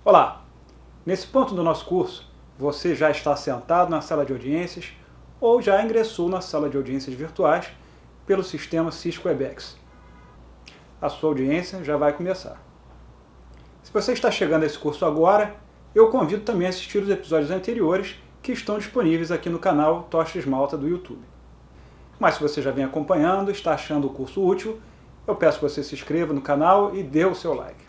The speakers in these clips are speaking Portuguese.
Olá! Nesse ponto do nosso curso, você já está sentado na sala de audiências ou já ingressou na sala de audiências virtuais pelo sistema Cisco Webex. A sua audiência já vai começar. Se você está chegando a esse curso agora, eu convido também a assistir os episódios anteriores que estão disponíveis aqui no canal Tostes Malta do YouTube. Mas se você já vem acompanhando e está achando o curso útil, eu peço que você se inscreva no canal e dê o seu like.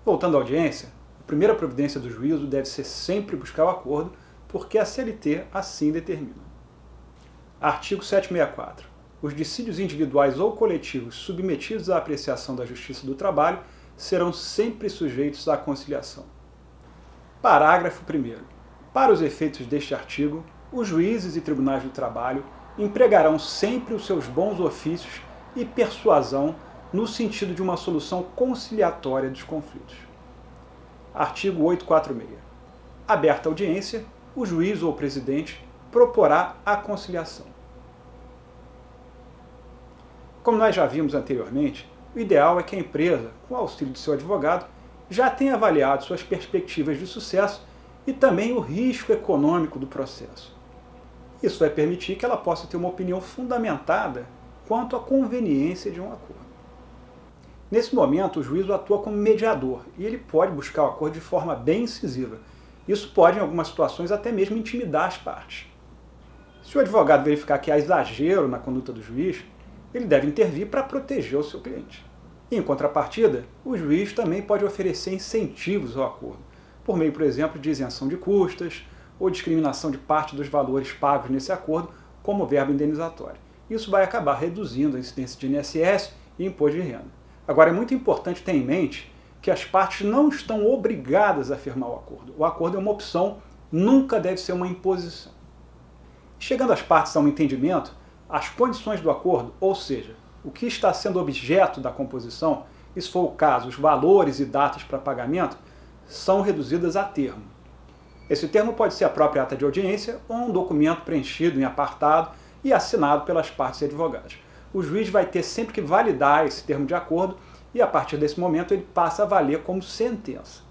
Voltando à audiência, a primeira providência do juízo deve ser sempre buscar o acordo, porque a CLT assim determina. Artigo 764. Os dissídios individuais ou coletivos submetidos à apreciação da Justiça do Trabalho serão sempre sujeitos à conciliação. Parágrafo 1º. Para os efeitos deste artigo, os juízes e tribunais do trabalho empregarão sempre os seus bons ofícios e persuasão no sentido de uma solução conciliatória dos conflitos. Artigo 846. Aberta a audiência, o juiz ou o presidente proporá a conciliação. Como nós já vimos anteriormente, o ideal é que a empresa, com o auxílio de seu advogado, já tenha avaliado suas perspectivas de sucesso e também o risco econômico do processo. Isso vai permitir que ela possa ter uma opinião fundamentada quanto à conveniência de um acordo. Nesse momento, o juízo atua como mediador e ele pode buscar o acordo de forma bem incisiva. Isso pode, em algumas situações, até mesmo intimidar as partes. Se o advogado verificar que há exagero na conduta do juiz, ele deve intervir para proteger o seu cliente. E, em contrapartida, o juiz também pode oferecer incentivos ao acordo, por meio, por exemplo, de isenção de custas ou discriminação de parte dos valores pagos nesse acordo como verba indenizatória. Isso vai acabar reduzindo a incidência de INSS e imposto de renda. Agora, é muito importante ter em mente que as partes não estão obrigadas a firmar o acordo. O acordo é uma opção, nunca deve ser uma imposição. Chegando as partes a um entendimento, as condições do acordo, ou seja, o que está sendo objeto da composição, e se for o caso, os valores e datas para pagamento, são reduzidas a termo. Esse termo pode ser a própria ata de audiência ou um documento preenchido em apartado e assinado pelas partes e advogados. O juiz vai ter sempre que validar esse termo de acordo e, a partir desse momento, ele passa a valer como sentença.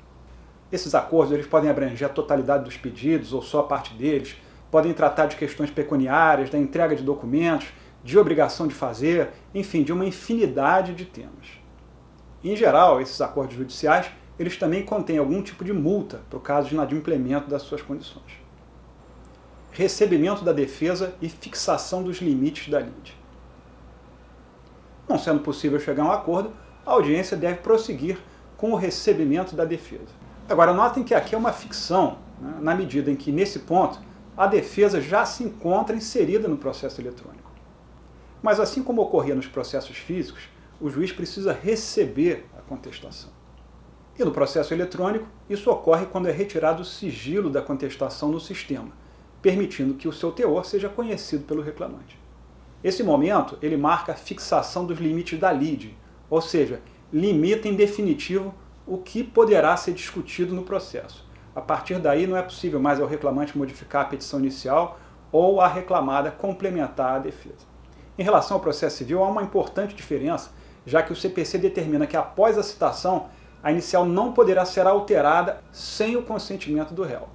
Esses acordos eles podem abranger a totalidade dos pedidos ou só a parte deles, podem tratar de questões pecuniárias, da entrega de documentos, de obrigação de fazer, enfim, de uma infinidade de temas. Em geral, esses acordos judiciais eles também contêm algum tipo de multa para o caso de inadimplemento das suas condições. Recebimento da defesa e fixação dos limites da lide. Não sendo possível chegar a um acordo, a audiência deve prosseguir com o recebimento da defesa. Agora, notem que aqui é uma ficção, na medida em que, nesse ponto, a defesa já se encontra inserida no processo eletrônico. Mas, assim como ocorria nos processos físicos, o juiz precisa receber a contestação. E no processo eletrônico, isso ocorre quando é retirado o sigilo da contestação no sistema, permitindo que o seu teor seja conhecido pelo reclamante. Esse momento, ele marca a fixação dos limites da lide, ou seja, limita em definitivo o que poderá ser discutido no processo. A partir daí, não é possível mais ao reclamante modificar a petição inicial ou a reclamada complementar a defesa. Em relação ao processo civil, há uma importante diferença, já que o CPC determina que após a citação, a inicial não poderá ser alterada sem o consentimento do réu.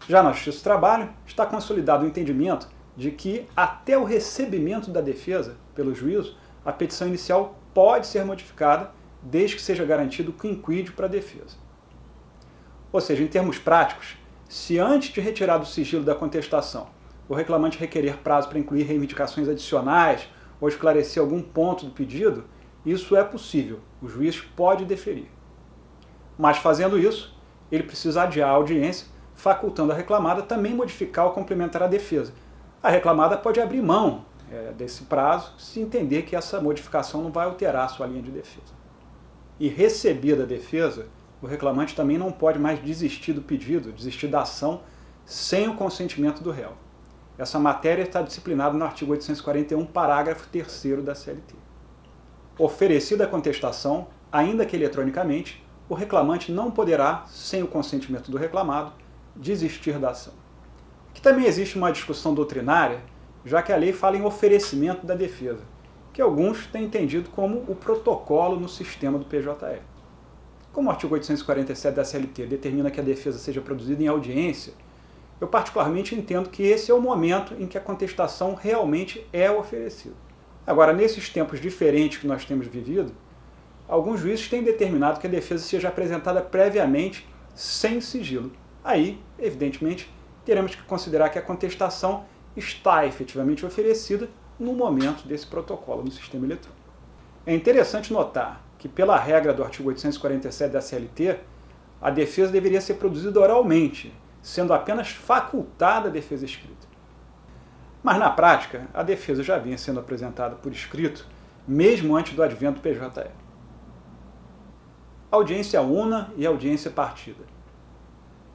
Já na Justiça do Trabalho, está consolidado o entendimento de que, até o recebimento da defesa pelo juízo, a petição inicial pode ser modificada, desde que seja garantido o quinquídio para a defesa. Ou seja, em termos práticos, se antes de retirar do sigilo da contestação, o reclamante requerer prazo para incluir reivindicações adicionais ou esclarecer algum ponto do pedido, isso é possível, o juiz pode deferir. Mas fazendo isso, ele precisa adiar a audiência, facultando a reclamada também modificar ou complementar a defesa. A reclamada pode abrir mão desse prazo se entender que essa modificação não vai alterar a sua linha de defesa. E recebida a defesa, o reclamante também não pode mais desistir do pedido, desistir da ação, sem o consentimento do réu. Essa matéria está disciplinada no artigo 841, parágrafo 3º da CLT. Oferecida a contestação, ainda que eletronicamente, o reclamante não poderá, sem o consentimento do reclamado, desistir da ação. Aqui também existe uma discussão doutrinária, já que a lei fala em oferecimento da defesa, que alguns têm entendido como o protocolo no sistema do PJE. Como o artigo 847 da CLT determina que a defesa seja produzida em audiência, eu particularmente entendo que esse é o momento em que a contestação realmente é oferecida. Agora, nesses tempos diferentes que nós temos vivido, alguns juízes têm determinado que a defesa seja apresentada previamente sem sigilo. Aí, evidentemente, teremos que considerar que a contestação está efetivamente oferecida no momento desse protocolo no sistema eletrônico. É interessante notar que, pela regra do artigo 847 da CLT, a defesa deveria ser produzida oralmente, sendo apenas facultada a defesa escrita. Mas, na prática, a defesa já vinha sendo apresentada por escrito, mesmo antes do advento do PJE. Audiência una e audiência partida.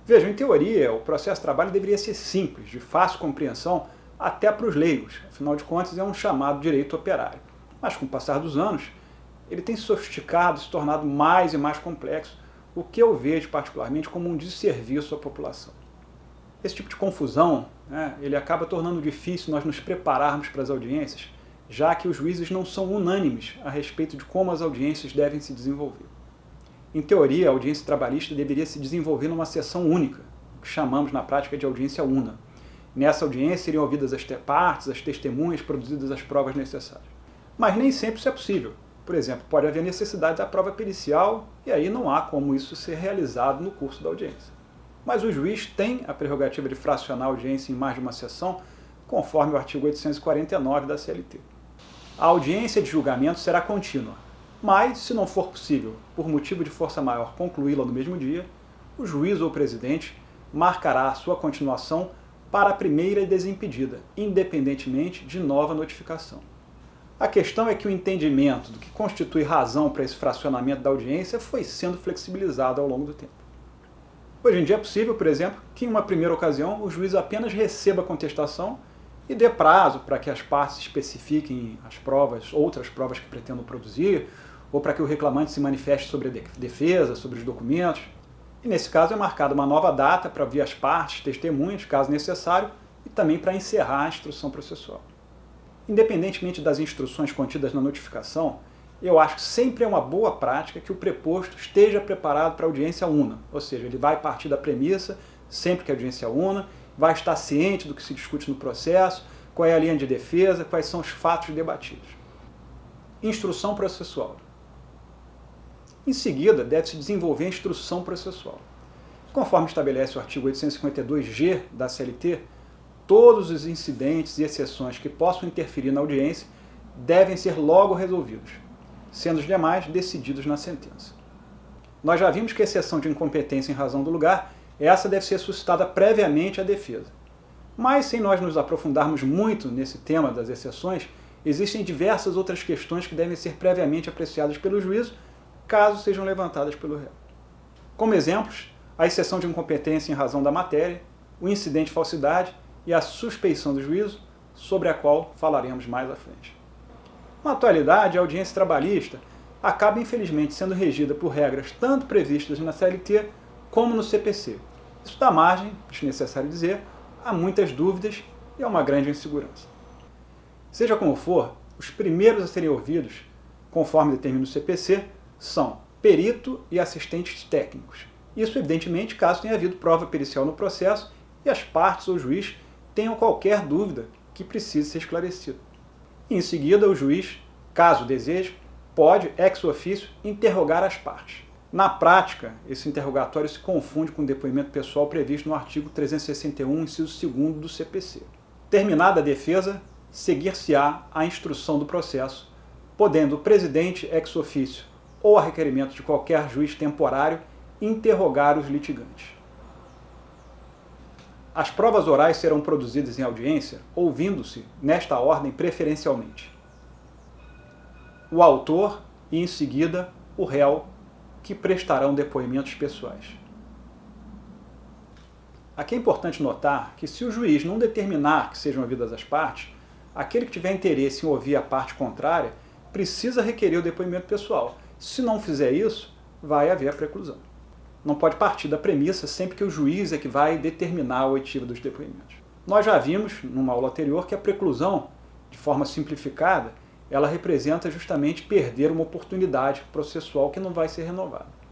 Vejam, em teoria, o processo de trabalho deveria ser simples, de fácil compreensão, até para os leigos, afinal de contas é um chamado direito operário. Mas com o passar dos anos, ele tem se sofisticado, se tornado mais e mais complexo, o que eu vejo particularmente como um desserviço à população. Esse tipo de confusão, ele acaba tornando difícil nós nos prepararmos para as audiências, já que os juízes não são unânimes a respeito de como as audiências devem se desenvolver. Em teoria, a audiência trabalhista deveria se desenvolver numa sessão única, o que chamamos na prática de audiência una. Nessa audiência seriam ouvidas as partes, as testemunhas, produzidas as provas necessárias. Mas nem sempre isso é possível. Por exemplo, pode haver necessidade da prova pericial e aí não há como isso ser realizado no curso da audiência. Mas o juiz tem a prerrogativa de fracionar a audiência em mais de uma sessão, conforme o artigo 849 da CLT. A audiência de julgamento será contínua, mas, se não for possível, por motivo de força maior, concluí-la no mesmo dia, o juiz ou o presidente marcará a sua continuação para a primeira e desimpedida, independentemente de nova notificação. A questão é que o entendimento do que constitui razão para esse fracionamento da audiência foi sendo flexibilizado ao longo do tempo. Hoje em dia é possível, por exemplo, que em uma primeira ocasião o juiz apenas receba a contestação e dê prazo para que as partes especifiquem as provas, outras provas que pretendam produzir, ou para que o reclamante se manifeste sobre a defesa, sobre os documentos. E nesse caso é marcada uma nova data para ouvir as partes, testemunhas, caso necessário, e também para encerrar a instrução processual. Independentemente das instruções contidas na notificação, eu acho que sempre é uma boa prática que o preposto esteja preparado para a audiência una, ou seja, ele vai partir da premissa, sempre que a audiência una, vai estar ciente do que se discute no processo, qual é a linha de defesa, quais são os fatos debatidos. Instrução processual. Em seguida, deve-se desenvolver a instrução processual. Conforme estabelece o artigo 852-G da CLT, todos os incidentes e exceções que possam interferir na audiência devem ser logo resolvidos, sendo os demais decididos na sentença. Nós já vimos que a exceção de incompetência em razão do lugar, essa deve ser suscitada previamente à defesa. Mas, sem nós nos aprofundarmos muito nesse tema das exceções, existem diversas outras questões que devem ser previamente apreciadas pelo juízo, caso sejam levantadas pelo réu. Como exemplos, a exceção de incompetência em razão da matéria, o incidente de falsidade e a suspeição do juízo, sobre a qual falaremos mais à frente. Na atualidade, a audiência trabalhista acaba infelizmente sendo regida por regras tanto previstas na CLT como no CPC. Isso dá margem, acho necessário dizer, a muitas dúvidas e a uma grande insegurança. Seja como for, os primeiros a serem ouvidos, conforme determina o CPC, são perito e assistentes técnicos. Isso, evidentemente, caso tenha havido prova pericial no processo e as partes ou juiz tenham qualquer dúvida que precise ser esclarecida. Em seguida, o juiz, caso deseje, pode, ex officio, interrogar as partes. Na prática, esse interrogatório se confunde com o depoimento pessoal previsto no artigo 361, inciso 2º do CPC. Terminada a defesa, seguir-se-á a instrução do processo, podendo o presidente, ex officio, ou a requerimento de qualquer juiz temporário, interrogar os litigantes. As provas orais serão produzidas em audiência, ouvindo-se, nesta ordem, preferencialmente o autor e, em seguida, o réu, que prestarão depoimentos pessoais. Aqui é importante notar que, se o juiz não determinar que sejam ouvidas as partes, aquele que tiver interesse em ouvir a parte contrária precisa requerer o depoimento pessoal. Se não fizer isso, vai haver a preclusão. Não pode partir da premissa sempre que o juiz é que vai determinar a oitiva dos depoimentos. Nós já vimos, numa aula anterior, que a preclusão, de forma simplificada, ela representa justamente perder uma oportunidade processual que não vai ser renovada.